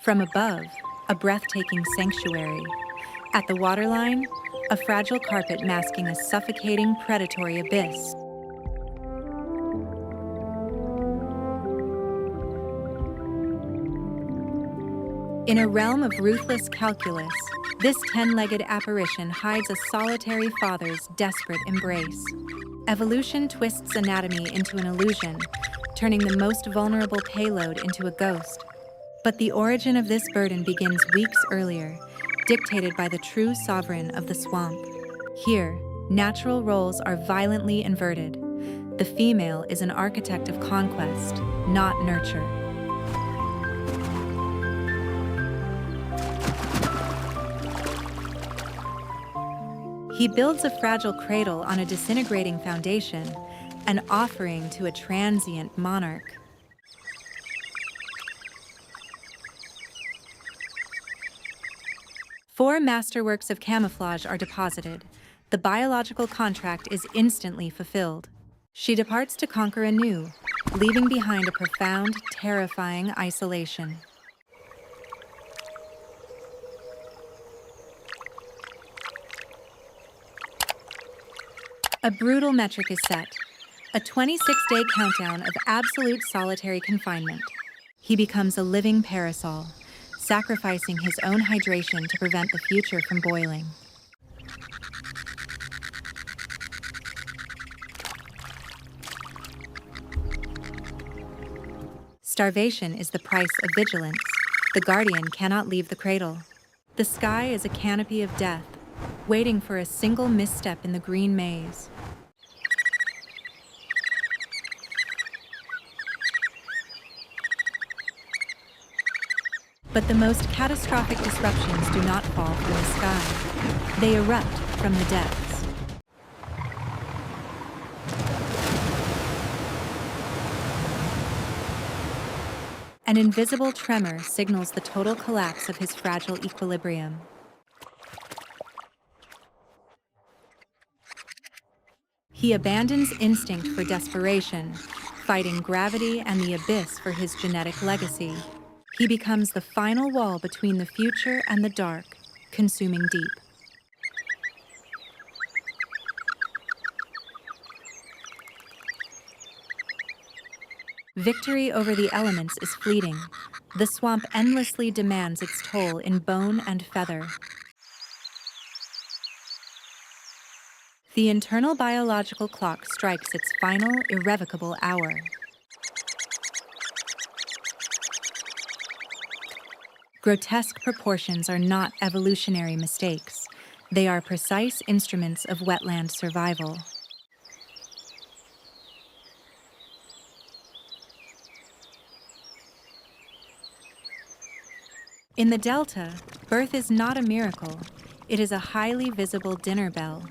From above, a breathtaking sanctuary. At the waterline, a fragile carpet masking a suffocating predatory abyss. In a realm of ruthless calculus, this 10-legged apparition hides a solitary father's desperate embrace. Evolution twists anatomy into an illusion, turning the most vulnerable payload into a ghost. But the origin of this burden begins weeks earlier, dictated by the true sovereign of the swamp. Here, natural roles are violently inverted. The female is an architect of conquest, not nurture. He builds a fragile cradle on a disintegrating foundation, an offering to a transient monarch. Four masterworks of camouflage are deposited. The biological contract is instantly fulfilled. She departs to conquer anew, leaving behind a profound, terrifying isolation. A brutal metric is set, a 26-day countdown of absolute solitary confinement. He becomes a living parasol, sacrificing his own hydration to prevent the future from boiling. Starvation is the price of vigilance. The guardian cannot leave the cradle. The sky is a canopy of death, waiting for a single misstep in the green maze. But the most catastrophic disruptions do not fall from the sky. They erupt from the depths. An invisible tremor signals the total collapse of his fragile equilibrium. He abandons instinct for desperation, fighting gravity and the abyss for his genetic legacy. He becomes the final wall between the future and the dark, consuming deep. Victory over the elements is fleeting. The swamp endlessly demands its toll in bone and feather. The internal biological clock strikes its final, irrevocable hour. Grotesque proportions are not evolutionary mistakes. They are precise instruments of wetland survival. In the Delta, birth is not a miracle. It is a highly visible dinner bell.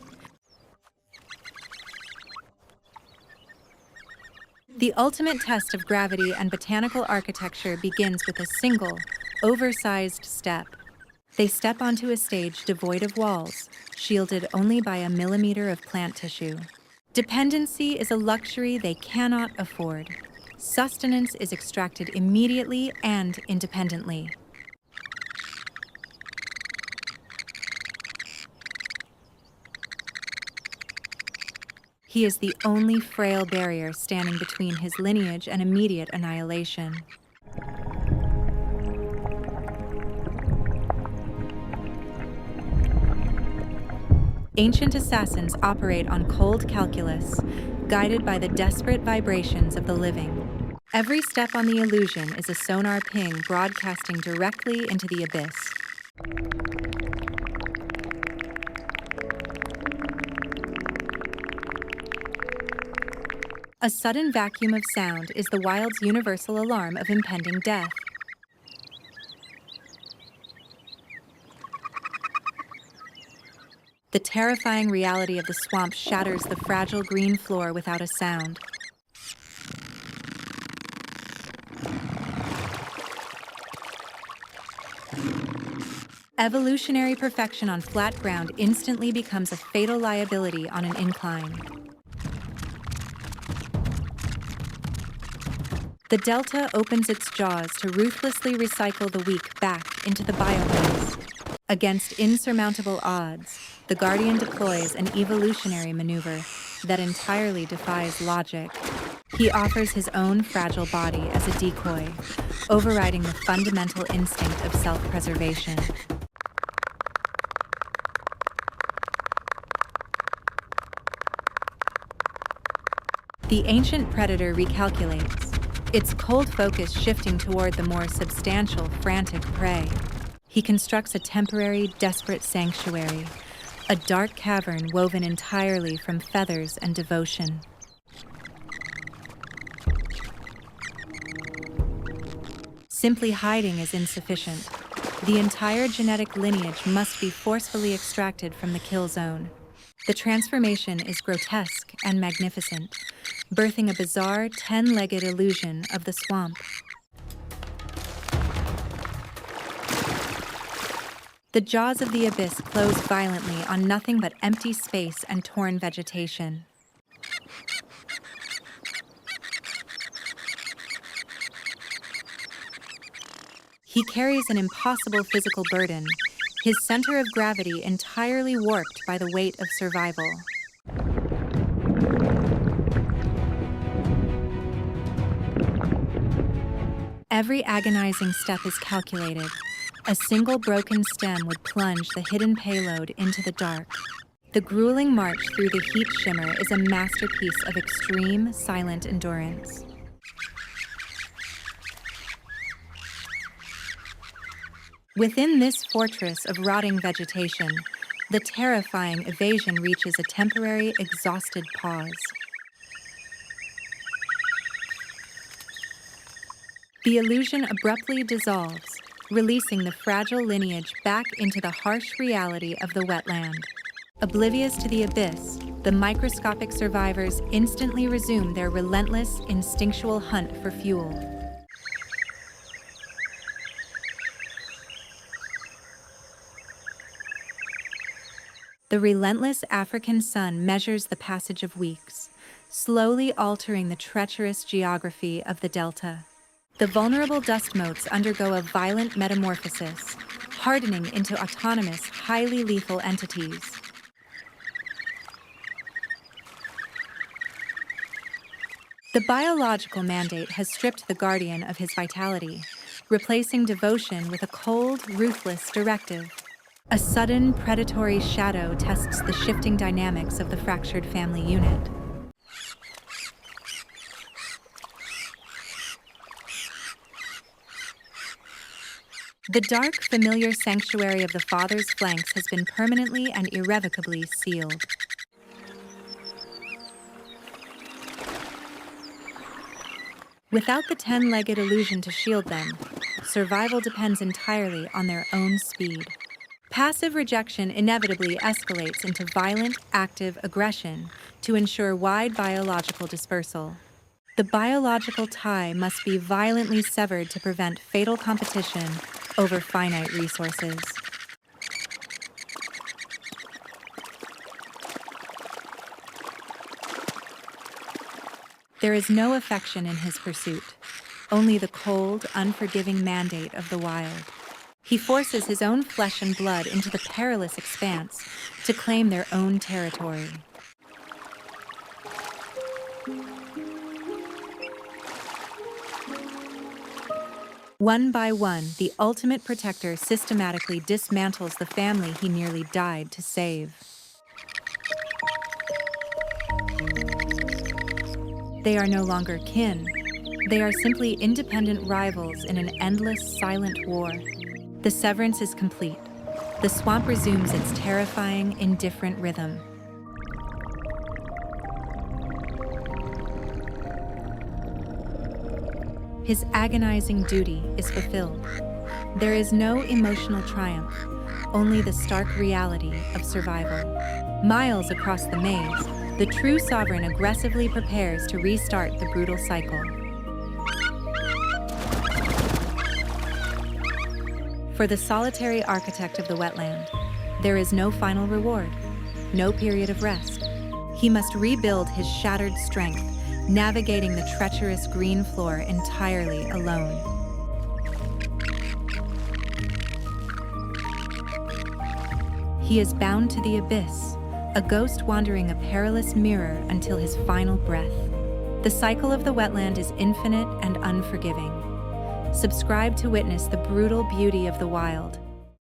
The ultimate test of gravity and botanical architecture begins with a single, oversized step. They step onto a stage devoid of walls, shielded only by a millimeter of plant tissue. Dependency is a luxury they cannot afford. Sustenance is extracted immediately and independently. He is the only frail barrier standing between his lineage and immediate annihilation. Ancient assassins operate on cold calculus, guided by the desperate vibrations of the living. Every step on the illusion is a sonar ping broadcasting directly into the abyss. A sudden vacuum of sound is the wild's universal alarm of impending death. The terrifying reality of the swamp shatters the fragile green floor without a sound. Evolutionary perfection on flat ground instantly becomes a fatal liability on an incline. The delta opens its jaws to ruthlessly recycle the weak back into the biomass. Against insurmountable odds, the guardian deploys an evolutionary maneuver that entirely defies logic. He offers his own fragile body as a decoy, overriding the fundamental instinct of self-preservation. The ancient predator recalculates, its cold focus shifting toward the more substantial, frantic prey. He constructs a temporary, desperate sanctuary, a dark cavern woven entirely from feathers and devotion. Simply hiding is insufficient. The entire genetic lineage must be forcefully extracted from the kill zone. The transformation is grotesque and magnificent, birthing a bizarre 10-legged illusion of the swamp. The jaws of the abyss close violently on nothing but empty space and torn vegetation. He carries an impossible physical burden, his center of gravity entirely warped by the weight of survival. Every agonizing step is calculated. A single broken stem would plunge the hidden payload into the dark. The grueling march through the heat shimmer is a masterpiece of extreme, silent endurance. Within this fortress of rotting vegetation, the terrifying evasion reaches a temporary, exhausted pause. The illusion abruptly dissolves, releasing the fragile lineage back into the harsh reality of the wetland. Oblivious to the abyss, the microscopic survivors instantly resume their relentless, instinctual hunt for fuel. The relentless African sun measures the passage of weeks, slowly altering the treacherous geography of the delta. The vulnerable dust motes undergo a violent metamorphosis, hardening into autonomous, highly lethal entities. The biological mandate has stripped the guardian of his vitality, replacing devotion with a cold, ruthless directive. A sudden, predatory shadow tests the shifting dynamics of the fractured family unit. The dark, familiar sanctuary of the father's flanks has been permanently and irrevocably sealed. Without the 10-legged illusion to shield them, survival depends entirely on their own speed. Passive rejection inevitably escalates into violent, active aggression to ensure wide biological dispersal. The biological tie must be violently severed to prevent fatal competition over finite resources. There is no affection in his pursuit, only the cold, unforgiving mandate of the wild. He forces his own flesh and blood into the perilous expanse to claim their own territory. One by one, the ultimate protector systematically dismantles the family he nearly died to save. They are no longer kin. They are simply independent rivals in an endless, silent war. The severance is complete. The swamp resumes its terrifying, indifferent rhythm. His agonizing duty is fulfilled. There is no emotional triumph, only the stark reality of survival. Miles across the maze, the true sovereign aggressively prepares to restart the brutal cycle. For the solitary architect of the wetland, there is no final reward, no period of rest. He must rebuild his shattered strength, navigating the treacherous green floor entirely alone. He is bound to the abyss, a ghost wandering a perilous mirror until his final breath. The cycle of the wetland is infinite and unforgiving. Subscribe to witness the brutal beauty of the wild.